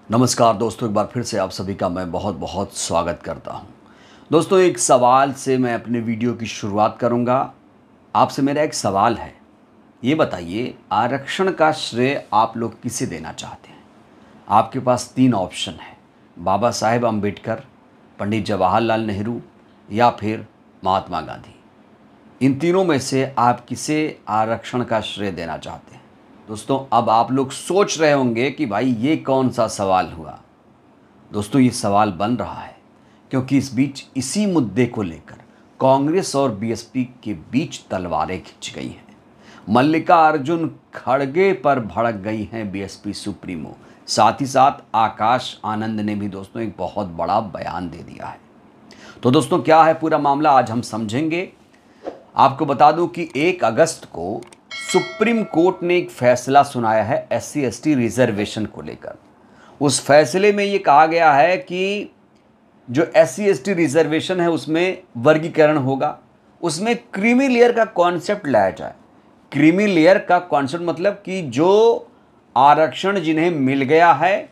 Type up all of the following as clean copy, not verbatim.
नमस्कार दोस्तों, एक बार फिर से आप सभी का मैं बहुत बहुत स्वागत करता हूं। दोस्तों, एक सवाल से मैं अपने वीडियो की शुरुआत करूंगा। आपसे मेरा एक सवाल है, ये बताइए आरक्षण का श्रेय आप लोग किसे देना चाहते हैं? आपके पास तीन ऑप्शन है, बाबा साहेब अम्बेडकर, पंडित जवाहरलाल नेहरू या फिर महात्मा गांधी। इन तीनों में से आप किसे आरक्षण का श्रेय देना चाहते हैं? दोस्तों, अब आप लोग सोच रहे होंगे कि भाई ये कौन सा सवाल हुआ। दोस्तों, ये सवाल बन रहा है क्योंकि इस बीच इसी मुद्दे को लेकर कांग्रेस और बीएसपी के बीच तलवारें खिंच गई हैं। मल्लिकार्जुन खड़गे पर भड़क गई हैं बीएसपी सुप्रीमो। साथ ही साथ आकाश आनंद ने भी दोस्तों एक बहुत बड़ा बयान दे दिया है। तो दोस्तों, क्या है पूरा मामला आज हम समझेंगे। आपको बता दूं कि 1 अगस्त को सुप्रीम कोर्ट ने एक फैसला सुनाया है एससी एसटी रिजर्वेशन को लेकर। उस फैसले में ये कहा गया है कि जो एससी एसटी रिजर्वेशन है उसमें वर्गीकरण होगा, उसमें क्रीमी लेयर का कॉन्सेप्ट लाया जाए। क्रीमी लेयर का कॉन्सेप्ट मतलब कि जो आरक्षण जिन्हें मिल गया है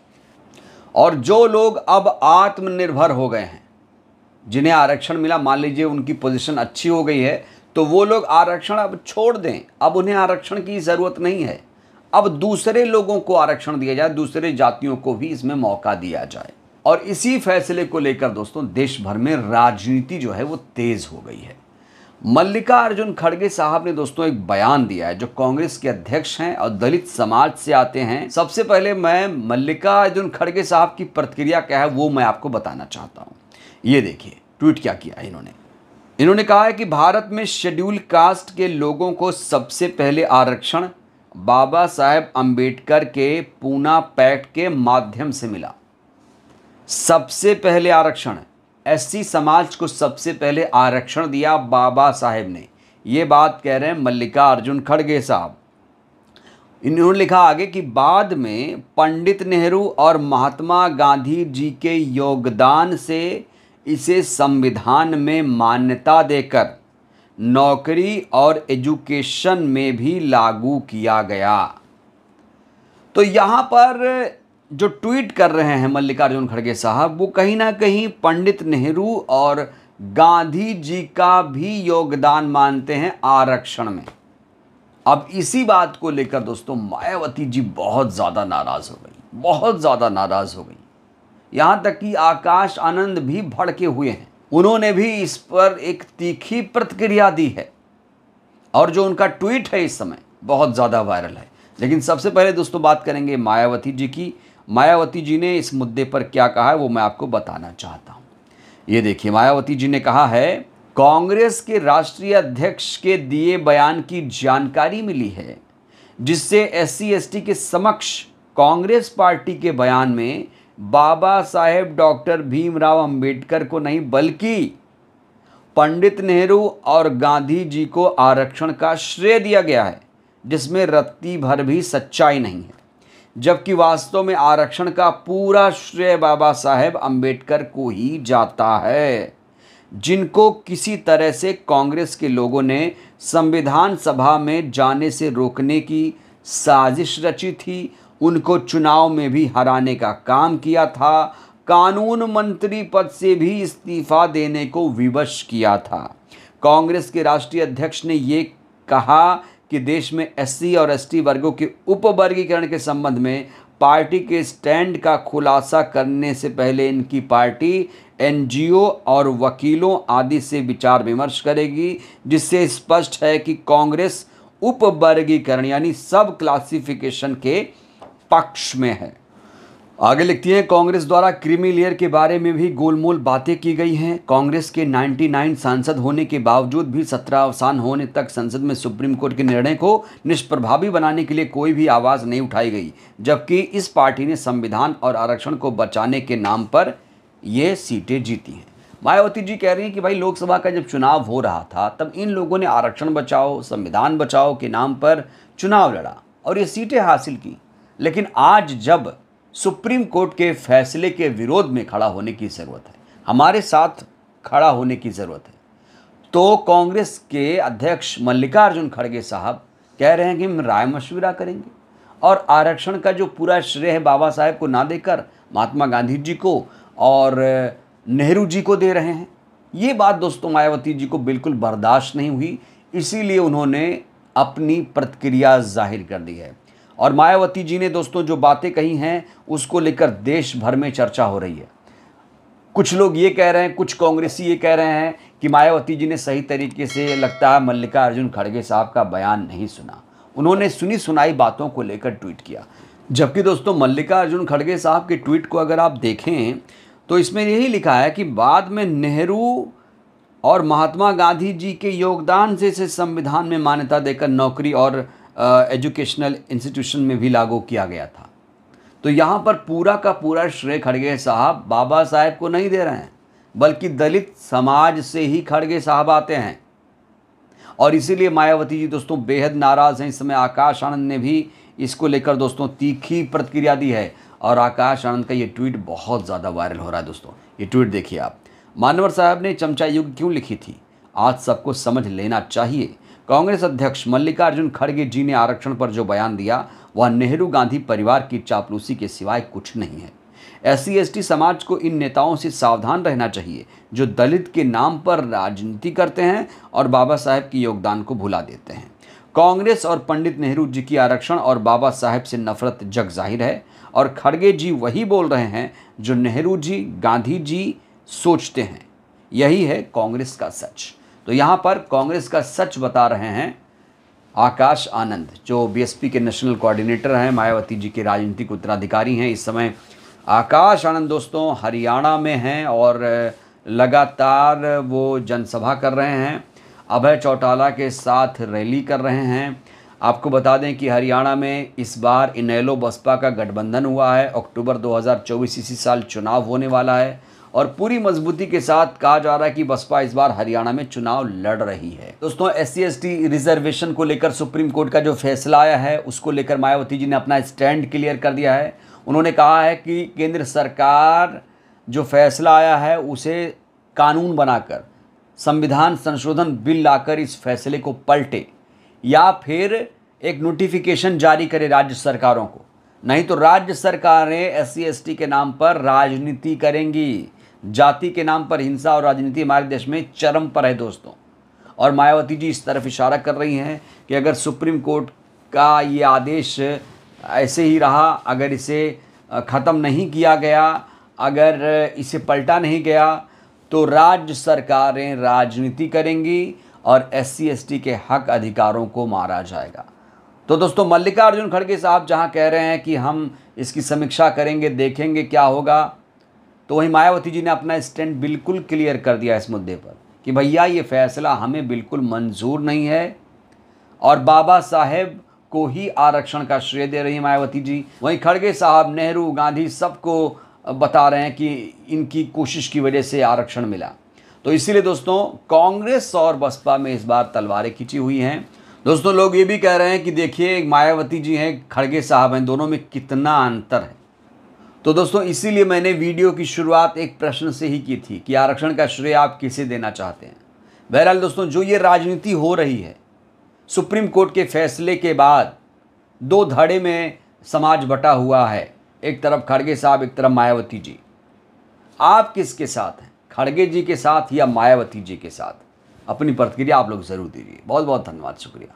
और जो लोग अब आत्मनिर्भर हो गए हैं, जिन्हें आरक्षण मिला, मान लीजिए उनकी पोजीशन अच्छी हो गई है, तो वो लोग आरक्षण अब छोड़ दें। अब उन्हें आरक्षण की ज़रूरत नहीं है। अब दूसरे लोगों को आरक्षण दिया जाए, दूसरे जातियों को भी इसमें मौका दिया जाए। और इसी फैसले को लेकर दोस्तों देश भर में राजनीति जो है वो तेज हो गई है। मल्लिकार्जुन खड़गे साहब ने दोस्तों एक बयान दिया है, जो कांग्रेस के अध्यक्ष हैं और दलित समाज से आते हैं। सबसे पहले मैं मल्लिकार्जुन खड़गे साहब की प्रतिक्रिया क्या है वो मैं आपको बताना चाहता हूँ। ये देखिए ट्वीट क्या किया है इन्होंने कहा है कि भारत में शेड्यूल कास्ट के लोगों को सबसे पहले आरक्षण बाबा साहेब अम्बेडकर के पूना पैक्ट के माध्यम से मिला। सबसे पहले आरक्षण एससी समाज को सबसे पहले आरक्षण दिया बाबा साहेब ने। ये बात कह रहे हैं मल्लिकार्जुन खड़गे साहब। इन्होंने लिखा आगे कि बाद में पंडित नेहरू और महात्मा गांधी जी के योगदान से इसे संविधान में मान्यता देकर नौकरी और एजुकेशन में भी लागू किया गया। तो यहाँ पर जो ट्वीट कर रहे हैं मल्लिकार्जुन खड़गे साहब, वो कहीं ना कहीं पंडित नेहरू और गांधी जी का भी योगदान मानते हैं आरक्षण में। अब इसी बात को लेकर दोस्तों मायावती जी बहुत ज़्यादा नाराज़ हो गई, बहुत ज़्यादा नाराज़ हो गई। यहाँ तक कि आकाश आनंद भी भड़के हुए हैं। उन्होंने भी इस पर एक तीखी प्रतिक्रिया दी है और जो उनका ट्वीट है इस समय बहुत ज़्यादा वायरल है। लेकिन सबसे पहले दोस्तों बात करेंगे मायावती जी की। मायावती जी ने इस मुद्दे पर क्या कहा है वो मैं आपको बताना चाहता हूँ। ये देखिए, मायावती जी ने कहा है, कांग्रेस के राष्ट्रीय अध्यक्ष के दिए बयान की जानकारी मिली है, जिससे एससी एसटी के समक्ष कांग्रेस पार्टी के बयान में बाबा साहेब डॉक्टर भीमराव अंबेडकर को नहीं बल्कि पंडित नेहरू और गांधी जी को आरक्षण का श्रेय दिया गया है, जिसमें रत्ती भर भी सच्चाई नहीं है। जबकि वास्तव में आरक्षण का पूरा श्रेय बाबा साहेब अम्बेडकर को ही जाता है, जिनको किसी तरह से कांग्रेस के लोगों ने संविधान सभा में जाने से रोकने की साजिश रची थी। उनको चुनाव में भी हराने का काम किया था। कानून मंत्री पद से भी इस्तीफा देने को विवश किया था। कांग्रेस के राष्ट्रीय अध्यक्ष ने ये कहा कि देश में एससी और एसटी वर्गों के उपवर्गीकरण के संबंध में पार्टी के स्टैंड का खुलासा करने से पहले इनकी पार्टी एनजीओ और वकीलों आदि से विचार विमर्श करेगी, जिससे स्पष्ट है कि कांग्रेस उपवर्गीकरण यानी सब क्लासिफिकेशन के पक्ष में है। आगे लिखती हैं, कांग्रेस द्वारा क्रीमी लेयर के बारे में भी गोलमोल बातें की गई हैं। कांग्रेस के 99 सांसद होने के बावजूद भी सत्र अवसान होने तक संसद में सुप्रीम कोर्ट के निर्णय को निष्प्रभावी बनाने के लिए कोई भी आवाज़ नहीं उठाई गई, जबकि इस पार्टी ने संविधान और आरक्षण को बचाने के नाम पर ये सीटें जीती हैं। मायावती जी कह रही हैं कि भाई लोकसभा का जब चुनाव हो रहा था तब इन लोगों ने आरक्षण बचाओ, संविधान बचाओ के नाम पर चुनाव लड़ा और ये सीटें हासिल की। लेकिन आज जब सुप्रीम कोर्ट के फैसले के विरोध में खड़ा होने की ज़रूरत है, हमारे साथ खड़ा होने की ज़रूरत है, तो कांग्रेस के अध्यक्ष मल्लिकार्जुन खड़गे साहब कह रहे हैं कि हम राय मशविरा करेंगे। और आरक्षण का जो पूरा श्रेय है बाबा साहेब को ना देकर महात्मा गांधी जी को और नेहरू जी को दे रहे हैं। ये बात दोस्तों मायावती जी को बिल्कुल बर्दाश्त नहीं हुई, इसीलिए उन्होंने अपनी प्रतिक्रिया जाहिर कर दी है। और मायावती जी ने दोस्तों जो बातें कही हैं उसको लेकर देश भर में चर्चा हो रही है। कुछ लोग ये कह रहे हैं, कुछ कांग्रेसी ये कह रहे हैं कि मायावती जी ने सही तरीके से लगता है मल्लिकार्जुन खड़गे साहब का बयान नहीं सुना, उन्होंने सुनी सुनाई बातों को लेकर ट्वीट किया। जबकि दोस्तों मल्लिकार्जुन खड़गे साहब के ट्वीट को अगर आप देखें तो इसमें यही लिखा है कि बाद में नेहरू और महात्मा गांधी जी के योगदान से इसे संविधान में मान्यता देकर नौकरी और एजुकेशनल इंस्टीट्यूशन में भी लागू किया गया था। तो यहाँ पर पूरा का पूरा श्रेय खड़गे साहब बाबा साहेब को नहीं दे रहे हैं, बल्कि दलित समाज से ही खड़गे साहब आते हैं। और इसीलिए मायावती जी दोस्तों बेहद नाराज़ हैं। इस समय आकाश आनंद ने भी इसको लेकर दोस्तों तीखी प्रतिक्रिया दी है और आकाश आनंद का ये ट्वीट बहुत ज़्यादा वायरल हो रहा है। दोस्तों ये ट्वीट देखिए आप। मानवर साहब ने चमचा युग क्यों लिखी थी, आज सबको समझ लेना चाहिए। कांग्रेस अध्यक्ष मल्लिकार्जुन खड़गे जी ने आरक्षण पर जो बयान दिया वह नेहरू गांधी परिवार की चापलूसी के सिवाय कुछ नहीं है। SC/ST समाज को इन नेताओं से सावधान रहना चाहिए जो दलित के नाम पर राजनीति करते हैं और बाबा साहेब के योगदान को भुला देते हैं। कांग्रेस और पंडित नेहरू जी की आरक्षण और बाबा साहेब से नफरत जग जाहिर है और खड़गे जी वही बोल रहे हैं जो नेहरू जी गांधी जी सोचते हैं। यही है कांग्रेस का सच। तो यहाँ पर कांग्रेस का सच बता रहे हैं आकाश आनंद, जो BSP के नेशनल कोऑर्डिनेटर हैं, मायावती जी के राजनीतिक उत्तराधिकारी हैं। इस समय आकाश आनंद दोस्तों हरियाणा में हैं और लगातार वो जनसभा कर रहे हैं, अभय चौटाला के साथ रैली कर रहे हैं। आपको बता दें कि हरियाणा में इस बार इनेलो बसपा का गठबंधन हुआ है। अक्टूबर 2024 इसी साल चुनाव होने वाला है और पूरी मजबूती के साथ कहा जा रहा है कि बसपा इस बार हरियाणा में चुनाव लड़ रही है। दोस्तों SC/ST रिजर्वेशन को लेकर सुप्रीम कोर्ट का जो फैसला आया है उसको लेकर मायावती जी ने अपना स्टैंड क्लियर कर दिया है। उन्होंने कहा है कि केंद्र सरकार जो फैसला आया है उसे कानून बनाकर संविधान संशोधन बिल लाकर इस फैसले को पलटे या फिर एक नोटिफिकेशन जारी करे राज्य सरकारों को, नहीं तो राज्य सरकारें SC/ST के नाम पर राजनीति करेंगी। जाति के नाम पर हिंसा और राजनीति हमारे देश में चरम पर है दोस्तों। और मायावती जी इस तरफ इशारा कर रही हैं कि अगर सुप्रीम कोर्ट का ये आदेश ऐसे ही रहा, अगर इसे ख़त्म नहीं किया गया, अगर इसे पलटा नहीं गया तो राज्य सरकारें राजनीति करेंगी और SC/ST के हक अधिकारों को मारा जाएगा। तो दोस्तों मल्लिकार्जुन खड़गे साहब जहां कह रहे हैं कि हम इसकी समीक्षा करेंगे, देखेंगे क्या होगा, तो वहीं मायावती जी ने अपना स्टैंड बिल्कुल क्लियर कर दिया इस मुद्दे पर कि भैया ये फैसला हमें बिल्कुल मंजूर नहीं है और बाबा साहेब को ही आरक्षण का श्रेय दे रही है मायावती जी। वहीं खड़गे साहब, नेहरू, गांधी सबको बता रहे हैं कि इनकी कोशिश की वजह से आरक्षण मिला। तो इसीलिए दोस्तों कांग्रेस और बसपा में इस बार तलवारें खिंची हुई हैं। दोस्तों लोग ये भी कह रहे हैं कि देखिए मायावती जी हैं, खड़गे साहब हैं, दोनों में कितना अंतर है। तो दोस्तों इसीलिए मैंने वीडियो की शुरुआत एक प्रश्न से ही की थी कि आरक्षण का श्रेय आप किसे देना चाहते हैं। बहरहाल दोस्तों जो ये राजनीति हो रही है, सुप्रीम कोर्ट के फैसले के बाद दो धड़े में समाज बटा हुआ है, एक तरफ खड़गे साहब, एक तरफ मायावती जी। आप किसके साथ हैं, खड़गे जी के साथ या मायावती जी के साथ? अपनी प्रतिक्रिया आप लोग ज़रूर दीजिए। बहुत बहुत धन्यवाद, शुक्रिया।